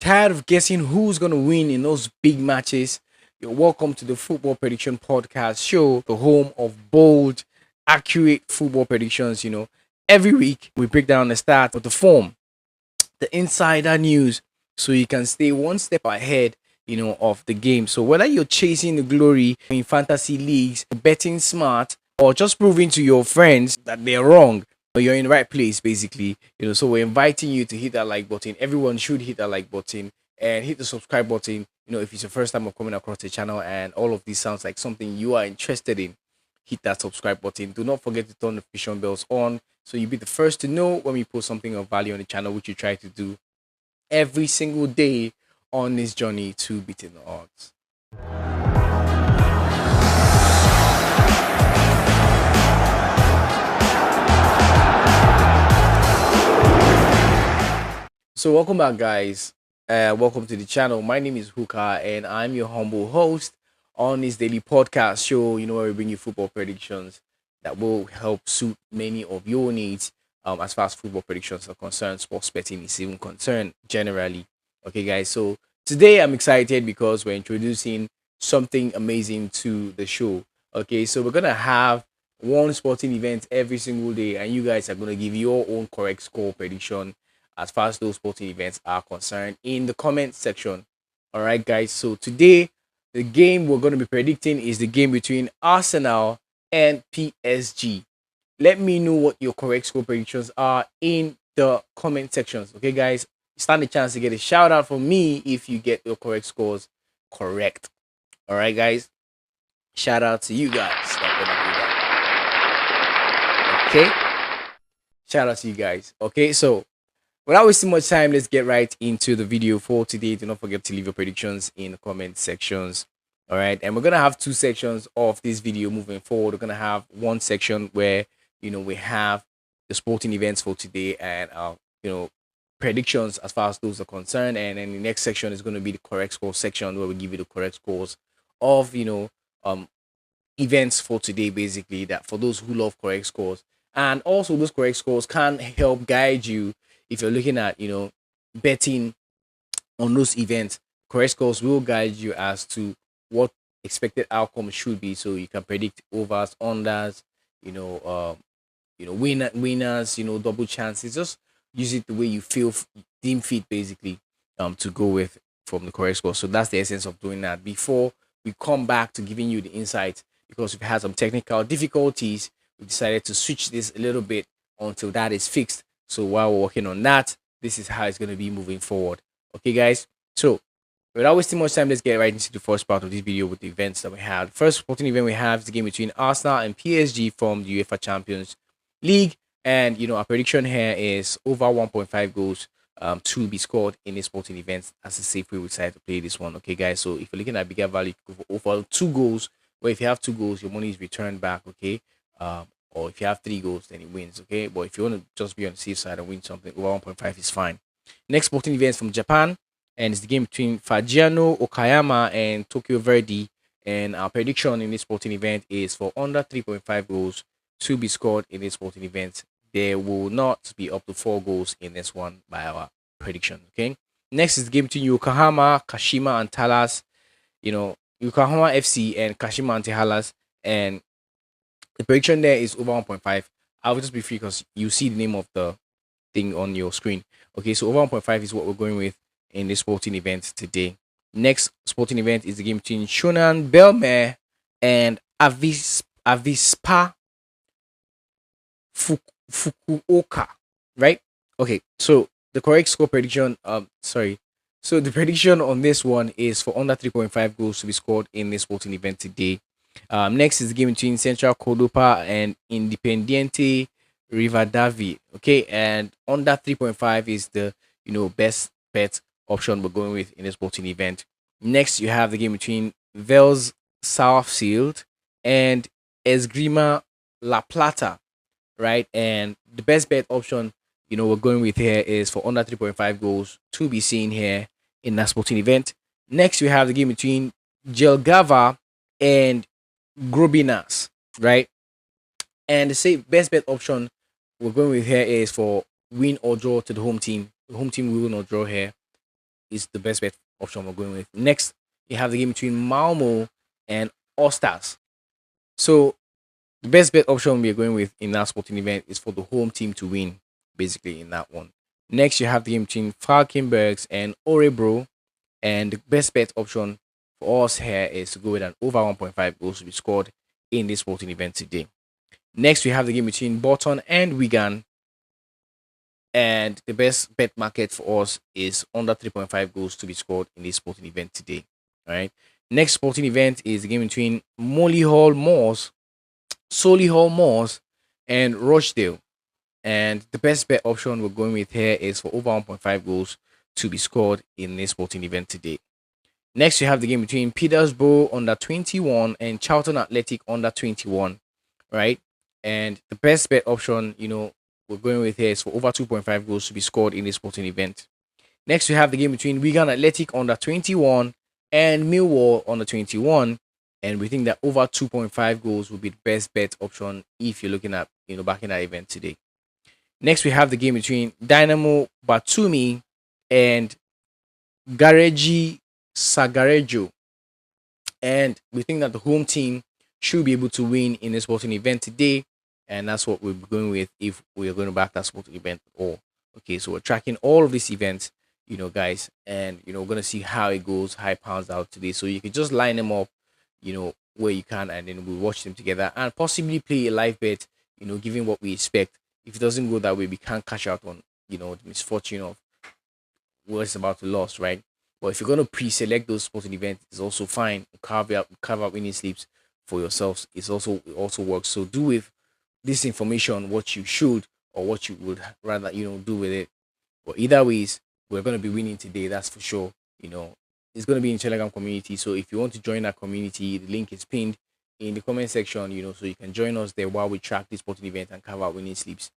tired of guessing who's going to win in those big matches? You're welcome to the Football Prediction Podcast Show, the home of bold, accurate football predictions. Every week we break down the stats of the form, the insider news, so you can stay one step ahead, of the game. So whether you're chasing the glory in fantasy leagues, betting smart, or just proving to your friends that they're wrong, you're in the right place, basically. So we're inviting you to hit that like button. Everyone should hit that like button and hit the subscribe button. If it's your first time of coming across the channel and all of this sounds like something you are interested in, hit that subscribe button. Do not forget to turn the notification bells on so you'll be the first to know when we post something of value on the channel, which we try to do every single day on this journey to beating the odds. So welcome back, guys. Welcome to the channel. My name is Huka and I'm your humble host on this daily podcast show, where we bring you football predictions that will help suit many of your needs as far as football predictions are concerned. Sports betting is even concerned generally. Okay, guys. So today I'm excited because we're introducing something amazing to the show. Okay, so we're gonna have one sporting event every single day, and you guys are gonna give your own correct score prediction as far as those sporting events are concerned in the comment section. All right, guys. So today, the game we're going to be predicting is the game between Arsenal and PSG. Let me know what your correct score predictions are in the comment sections. Okay, guys. Stand a chance to get a shout out from me if you get your correct scores correct. All right, guys. Shout out to you guys. Okay. Shout out to you guys. Okay, so without wasting much time, let's get right into the video for today. Do not forget to leave your predictions in the comment sections. All right, and we're gonna have two sections of this video moving forward. We're gonna have one section where we have the sporting events for today and predictions as far as those are concerned, and then the next section is going to be the correct score section where we give you the correct scores of events for today, basically, that for those who love correct scores. And also those correct scores can help guide you if you're looking at betting on those events. Correct scores will guide you as to what expected outcome should be, so you can predict overs, unders, winners, double chances. Just use it the way you feel deem fit, basically, to go with from the correct score. So that's the essence of doing that. Before we come back to giving you the insight, because we've had some technical difficulties, we decided to switch this a little bit until that is fixed. So while we're working on that, this is how it's going to be moving forward. Okay, guys. So without wasting much time, let's get right into the first part of this video with the events that we have. The first sporting event we have is the game between Arsenal and PSG from the UEFA Champions League. And our prediction here is over 1.5 goals to be scored in this sporting event. As a safe way we decided to play this one. Okay, guys. So if you're looking at bigger value, you go for over 2 goals. But if you have 2 goals, your money is returned back. Okay. Or if you have 3 goals, then it wins. Okay, but if you want to just be on the safe side and win something, over 1.5 is fine. Next sporting event is from Japan, and it's the game between Fagiano Okayama and Tokyo Verdy. And our prediction in this sporting event is for under 3.5 goals to be scored in this sporting event. There will not be up to 4 goals in this one by our prediction. Okay. Next is the game between Yokohama, Kashima, and Talas. Yokohama FC and Kashima and Talas, and the prediction there is over 1.5. I'll just be free because you see the name of the thing on your screen. Okay, so over 1.5 is what we're going with in this sporting event today. Next sporting event is the game between Shonan Belmare and Avispa Fukuoka. Right? Okay, so the correct score prediction, So the prediction on this one is for under 3.5 goals to be scored in this sporting event today. Next is the game between Central Cordoba and Independiente Rivadavia. Okay, and under 3.5 is the best bet option we're going with in this sporting event. Next, you have the game between Vels Southfield and Esgrima La Plata, right? And the best bet option we're going with here is for under 3.5 goals to be seen here in that sporting event. Next, we have the game between Jelgava and Grobinas, right? And the best bet option we're going with here is for win or draw to the home team. The home team will win or draw here. is the best bet option we're going with. Next, you have the game between Malmo and Ostars. So the best bet option we're going with in that sporting event is for the home team to win, basically in that one. Next, you have the game between Falkenbergs and Orebro, and the best bet option for us here is to go with an over 1.5 goals to be scored in this sporting event today. Next, we have the game between Bolton and Wigan, and the best bet market for us is under 3.5 goals to be scored in this sporting event today. All right. Next sporting event is the game between Solihull Moors, and Rochdale. And the best bet option we're going with here is for over 1.5 goals to be scored in this sporting event today. Next, you have the game between Petersborough under 21 and Charlton Athletic under 21, right? And the best bet option, we're going with here is for over 2.5 goals to be scored in this sporting event. Next, we have the game between Wigan Athletic under 21 and Millwall under 21. And we think that over 2.5 goals will be the best bet option if you're looking at, backing that event today. Next, we have the game between Dynamo Batumi and Gareji Sagarejo. And we think that the home team should be able to win in the sporting event today. And that's what we're going with if we're going to back that sporting event at all. Okay, so we're tracking all of these events, guys, and we're going to see how it goes, how it pounds out today. So you can just line them up, where you can, and then we'll watch them together and possibly play a live bet, given what we expect. If it doesn't go that way, we can't cash out on, the misfortune of what's about to lose, right? But if you're going to pre-select those sporting events, it's also fine. Carve out winning slips for yourselves. It also works. So do with this information what you should or what you would rather do with it. But either ways, we're going to be winning today. That's for sure. It's going to be in Telegram community. So if you want to join that community, the link is pinned in the comment section. So you can join us there while we track this sporting event and carve out winning slips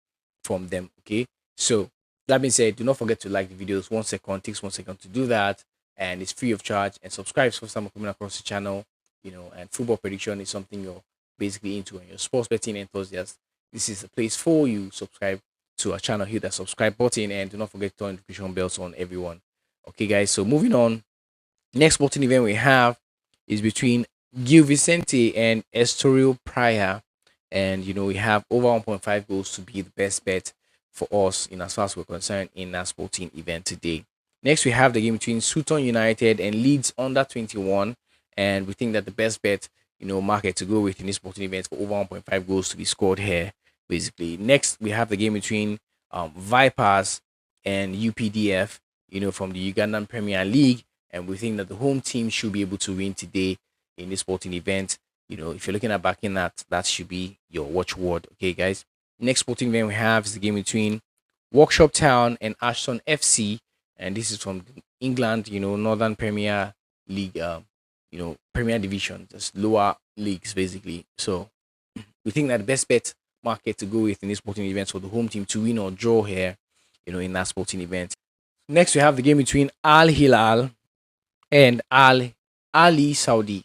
from them. Okay. So that being said, do not forget to like the videos. 1 second, takes 1 second to do that, and it's free of charge. And subscribe for some coming across the channel. And football prediction is something you're basically into, and you're sports betting enthusiast. This is a place for you. Subscribe to our channel, hit that subscribe button, and do not forget to turn notification bells on, everyone. Okay, guys. So moving on, next sporting event we have is between Gil Vicente and Estoril Praia, and we have over 1.5 goals to be the best bet for us in as far as we're concerned in that sporting event today. Next, we have the game between Sutton United and Leeds under 21, and we think that the best bet market to go with in this sporting event for over 1.5 goals to be scored here, basically. Next, we have the game between Vipers and UPDF, from the Ugandan Premier League, and we think that the home team should be able to win today in this sporting event. If you're looking at backing that should be your watchword. Okay, guys. Next sporting event we have is the game between Workshop Town and Ashton FC, and this is from England, Northern Premier League, Premier Division, just lower leagues basically. So we think that the best bet market to go with in this sporting event for the home team to win or draw here, in that sporting event. Next, we have the game between Al Hilal and Al Ali Saudi,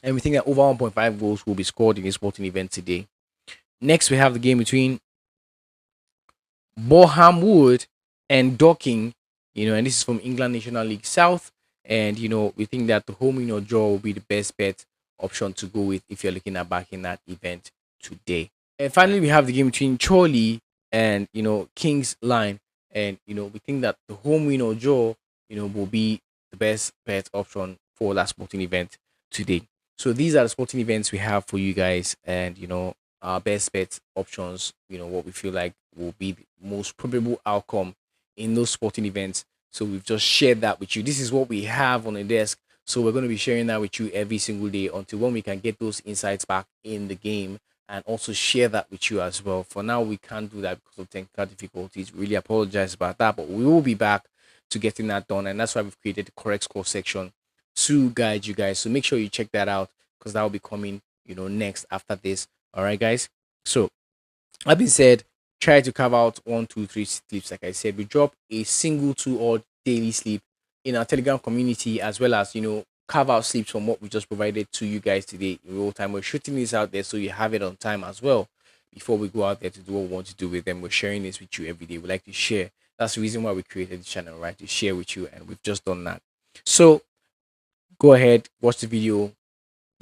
and we think that over 1.5 goals will be scored in this sporting event today. Next, we have the game between Boham Wood and Docking, and this is from England National League South. And, we think that the home win or draw will be the best bet option to go with if you're looking at backing that event today. And finally, we have the game between Chorley and, King's Line. And, we think that the home win or draw, will be the best bet option for that sporting event today. So these are the sporting events we have for you guys, and our best bet options, what we feel like will be the most probable outcome in those sporting events. So we've just shared that with you. This is what we have on the desk. So we're going to be sharing that with you every single day until when we can get those insights back in the game and also share that with you as well. For now, we can't do that because of technical difficulties. Really apologize about that, but we will be back to getting that done. And that's why we've created the correct score section to guide you guys. So make sure you check that out, because that will be coming, next after this. All right, guys. So that being said, try to carve out 1, 2, 3 sleeps. Like I said, we drop a single 2 or daily sleep in our Telegram community, as well as carve out sleeps from what we just provided to you guys today in real time. We're shooting this out there so you have it on time as well before we go out there to do what we want to do with them. We're sharing this with you every day. We like to share That's the reason why we created the channel, right? To share with you, and we've just done that. So go ahead, watch the video,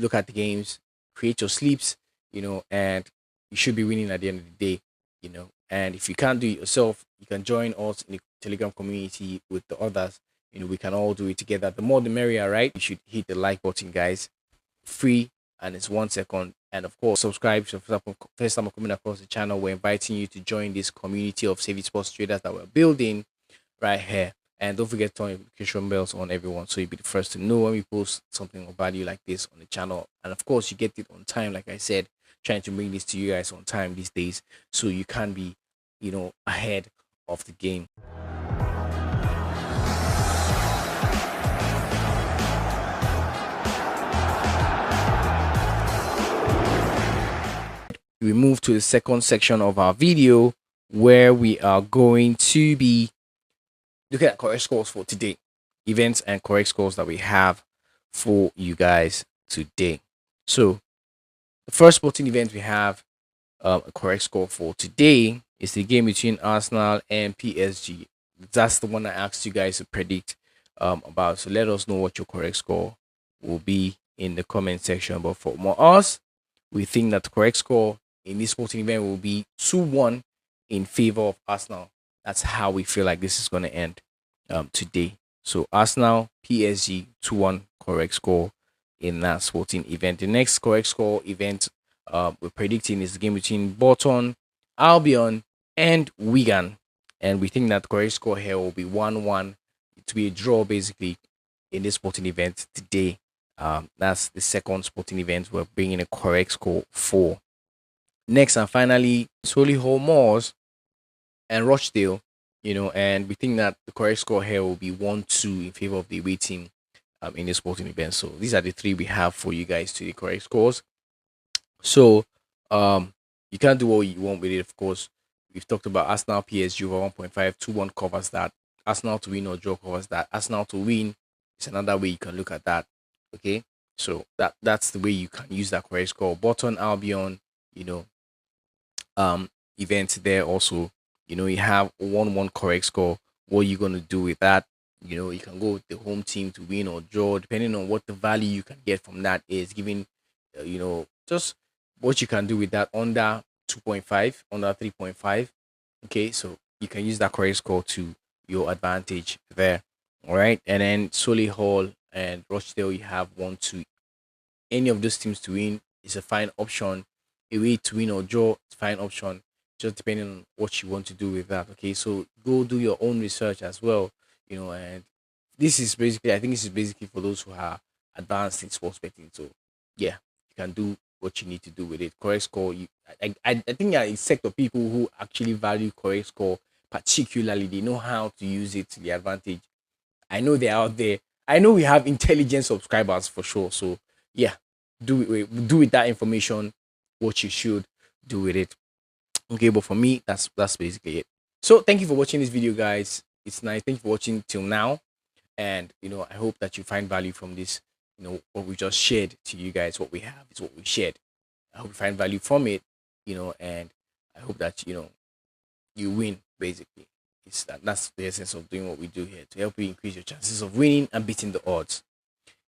look at the games, create your sleeps, and you should be winning at the end of the day, And if you can't do it yourself, you can join us in the Telegram community with the others. We can all do it together. The more the merrier, right? You should hit the like button, guys. Free, and it's 1 second. And of course, subscribe. So first time coming across the channel, we're inviting you to join this community of savvy sports traders that we're building right here. And don't forget to turn notification bells on, everyone, so you'll be the first to know when we post something of value like this on the channel. And of course, you get it on time, like I said, trying to bring this to you guys on time these days, so you can be, ahead of the game. We move to the second section of our video, where we are going to be looking at correct scores for today, events and correct scores that we have for you guys today. So the first sporting event we have a correct score for today is the game between Arsenal and PSG. That's the one I asked you guys to predict about. So let us know what your correct score will be in the comment section. But for us, we think that the correct score in this sporting event will be 2-1 in favor of Arsenal. That's how we feel like this is going to end today. So Arsenal, PSG, 2-1 correct score in that sporting event. The next correct score event we're predicting is the game between Bolton, Albion, and Wigan. And we think that the correct score here will be 1-1. To be a draw, basically, in this sporting event today. That's the second sporting event we're bringing a correct score for. Next and finally, Solihull Moors and Rochdale, and we think that the correct score here will be 1-2 in favor of the away team in the sporting event. So these are the three we have for you guys to the correct scores. So you can't do what you want with it, of course. We've talked about Arsenal PSG over 1.5, 2-1 covers that. Arsenal to win or draw covers that. Arsenal to win is another way you can look at that. Okay, so that's the way you can use that correct score. Bolton Albion, events there also. You have 1-1 correct score. What are you gonna do with that? You can go with the home team to win or draw, depending on what the value you can get from that is, given just what you can do with that under 2.5, under 3.5. Okay, so you can use that correct score to your advantage there. All right, and then Solihull and Rochdale, you have 1-2. Any of those teams to win is a fine option. Away to win or draw, it's a fine option, just depending on what you want to do with that. Okay, so go do your own research as well. And this is basically, I think this is basically for those who are advanced in sports betting. So yeah, you can do what you need to do with it. Correct score. I think there are a set of people who actually value correct score particularly. They know how to use it to their advantage. I know they're out there. I know we have intelligent subscribers for sure. So yeah, do with that information what you should do with it. Okay, but for me, that's basically it. So thank you for watching this video, guys. It's nice. Thank you for watching till now. And I hope that you find value from this. What we just shared to you guys. What we have is what we shared. I hope you find value from it. And I hope that you win, basically. That's the essence of doing what we do here, to help you increase your chances of winning and beating the odds.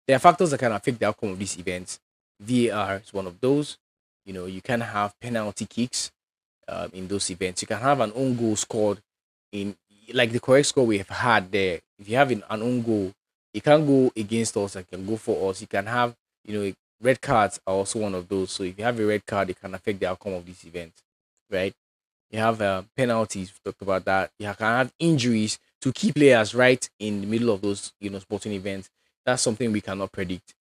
There are factors that can affect the outcome of these events. VAR is one of those. You can have penalty kicks in those events. You can have an own goal scored in, like the correct score we have had there. If you have an own goal, it can go against us and can go for us. You can have, red cards are also one of those. So if you have a red card, it can affect the outcome of this event, right? You have penalties. We talked about that. You can have injuries to key players right in the middle of those, sporting events. That's something we cannot predict.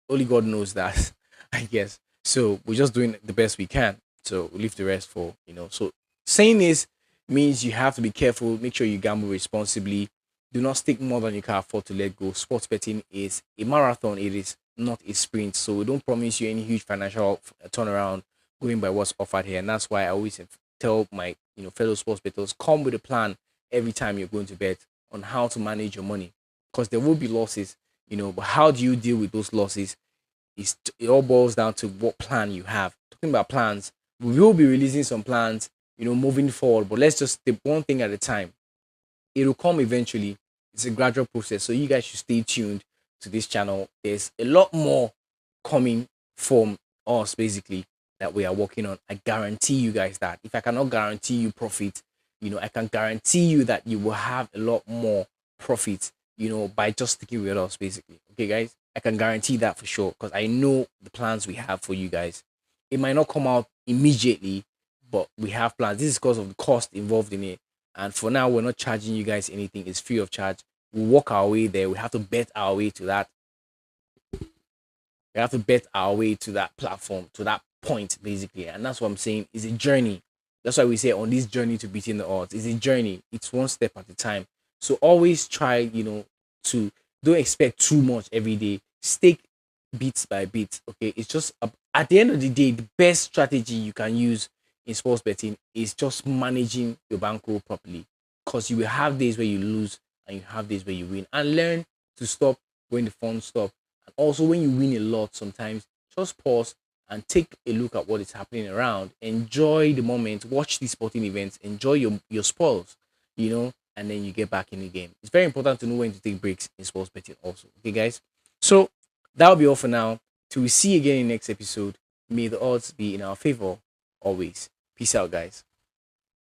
Only God knows that, I guess. So we're just doing the best we can. So we leave the rest for, So saying this means you have to be careful. Make sure you gamble responsibly. Do not stick more than you can afford to let go. Sports betting is a marathon. It is not a sprint. So we don't promise you any huge financial turnaround going by what's offered here. And that's why I always tell my fellow sports bettors, come with a plan every time you're going to bet on how to manage your money, because there will be losses, but how do you deal with those losses? It all boils down to what plan you have. Talking about plans, we will be releasing some plans moving forward, but let's just take one thing at a time. it will come eventually. It's a gradual process. So you guys should stay tuned to this channel. There's a lot more coming from us basically that we are working on. I guarantee you guys that. If I cannot guarantee you profit, I can guarantee you that you will have a lot more profit, by just sticking with us basically. Okay, guys, I can guarantee that for sure because I know the plans we have for you guys. It might not come out immediately, but we have plans. This is because of the cost involved in it. And for now, we're not charging you guys anything. It's free of charge. We walk our way there. We have to bet our way to that. We have to bet our way to that platform, to that point, basically. And that's what I'm saying. It's a journey. That's why we say on this journey to beating the odds. It's a journey. It's one step at a time. So always try, to don't expect too much every day. Stake bit by bit. Okay. It's just at the end of the day, the best strategy you can use in sports betting is just managing your bankroll properly. Because you will have days where you lose and you have days where you win. And learn to stop when the fun stop. And also when you win a lot, sometimes just pause and take a look at what is happening around. Enjoy the moment, watch these sporting events, enjoy your spoils, and then you get back in the game. It's very important to know when to take breaks in sports betting also. Okay, guys. So that'll be all for now. Till we see you again in the next episode. May the odds be in our favor always. Peace out, guys.